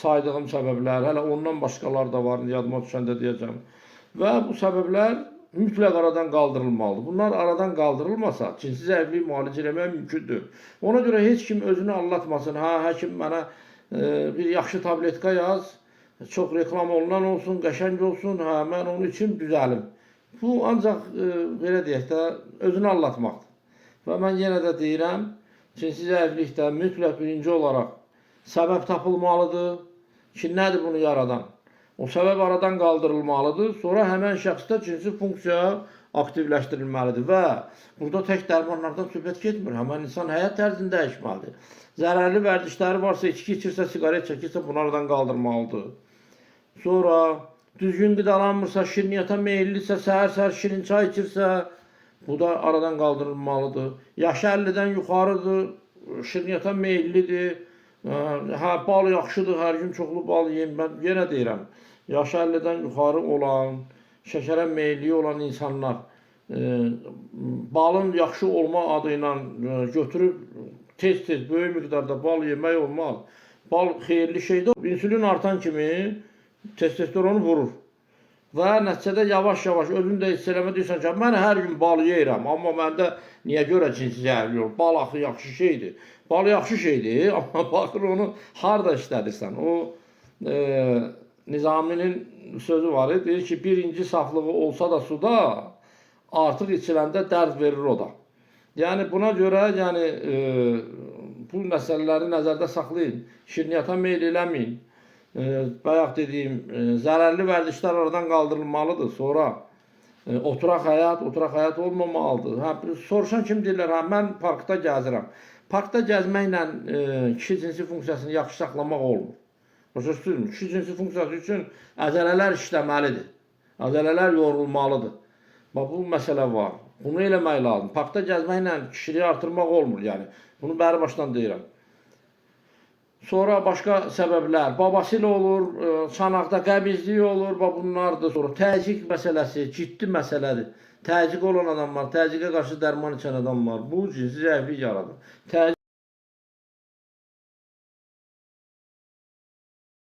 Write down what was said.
saydığım səbəblər, hələ ondan başqaları da var, yadıma düşəndə deyəcəm. Və bu səbəblər mütləq aradan qaldırılmalıdır. Bunlar aradan qaldırılmasa, cinsi zəifliyi müalicə etmək mümkündür. Ona görə heç kim özünü allatmasın. Ha, həkim mənə bir yaxşı tabletka yaz, çox reklam olunan olsun, qəşəng olsun, hə, mən onun üçün düzəlim. Bu ancaq belə deyək də özünü allatmaqdır. Və mən yenə də deyirəm, cinsi zəiflikdə mütləq birinci olaraq səbəb tapılmalıdır ki, nədir bunu yaradan? O səbəb aradan qaldırılmalıdır. Sonra həmən şəxsdə cinsi funksiya aktivləşdirilməlidir və burada tək dərmanlardan söhbət getmir. Həmən insan həyat tərzini dəyişməlidir. Zərərli vərdişləri varsa, içki içirsə, siqaret çəkirsə, bunu aradan qaldırmalıdır. Sonra düzgün qidalanmırsa, şirniyyata meyillisə, səhər-səhər şirin çay içirsə, bu da aradan qaldırılmalıdır. Yaşı 50-dən yuxarıdır, şirniyyata meyillidir. Hə, bal yaxşıdır, hər gün çoxlu bal yeyim. Mən yenə deyirəm, yaşı 50-dən yuxarı olan, şəkərə meyilliyi olan insanlar balın yaxşı olma adı ilə götürüb tez-tez böyük miqdarda bal yemək olmaz. Bal xeyirli şeydir. İnsülin artan kimi testosteronu vurur. Və nəticədə yavaş-yavaş özün də hiss eləmə deyirsən ki, mən hər gün bal yeyirəm, amma məndə niyə görə cinsi zəiflik olur? Bal axı yaxşı şeydir. Bal yaxşı şeydir, amma baxır onu harda işlədirsən. O Nizaminin sözü var, deyir ki, birinci saflığı olsa da suda, artıq içiləndə dərd verir o da. Yəni buna görə bu məsələləri nəzərdə saxlayın, şirniyyata meyl eləməyin. Bayaq dediyim, zərərli vərdişlər aradan qaldırılmalıdır. Sonra oturaq həyat olmamalıdır. Soruşan kim deyirlər, mən parkda gəzirəm. Parkda gəzməklə kişi cinsi funksiyasını yaxşı saxlamaq olmur. Başa-düşdünüzmü? Kişi cinsi funksiyası üçün əzələlər işləməlidir. Əzələlər yorulmalıdır. Bu məsələ var. Bunu eləmək lazım. Parkda gəzməklə kişiliyi artırmaq olmur. Yəni bunu bəri başdan deyirəm. Sonra başqa səbəblər, babasıyla olur, çanaqda qəbizlik olur, bunlardır. Sonra təzyiq məsələsi ciddi məsələdir. Təzyiq olan adam var, təzyiqə qarşı dərman içən adam var. Bu cinsi zəiflik yaradır.